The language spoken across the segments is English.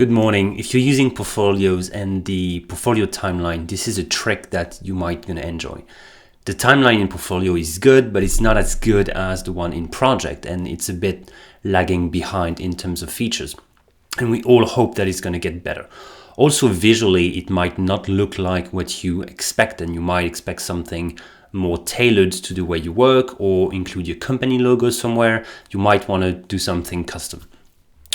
Good morning. If you're using portfolios and the portfolio timeline, this is a trick that you might gonna enjoy. The timeline in portfolio is good, but it's not as good as the one in project, and it's a bit lagging behind in terms of features. And we all hope that it's gonna get better. Also, visually, it might not look like what you expect, and you might expect something more tailored to the way you work or include your company logo somewhere. You might wanna do something custom.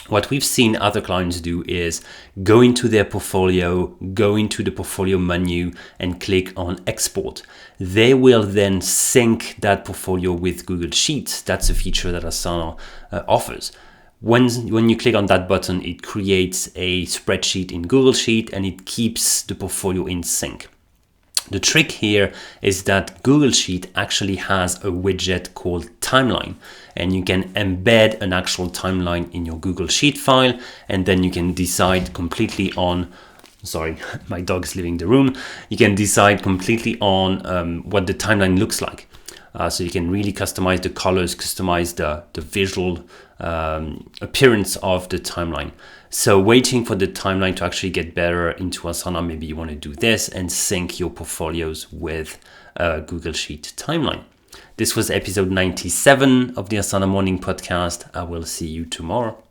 What we've seen other clients do is go into their portfolio, go into the portfolio menu and click on export. They will then sync that portfolio with Google Sheets. That's a feature that Asana offers. When you click on that button, it creates a spreadsheet in Google Sheet and it keeps the portfolio in sync. The trick here is that Google Sheet actually has a widget called Timeline, and you can embed an actual timeline in your Google Sheet file, and then you can decide completely on, sorry, my dog's leaving the room. You can decide completely on what the timeline looks like. So you can really customize the colors, customize the visual appearance of the timeline. So waiting for the timeline to actually get better into Asana, maybe you want to do this and sync your portfolios with Google Sheet timeline. This was episode 97 of the Asana Morning Podcast. I will see you tomorrow.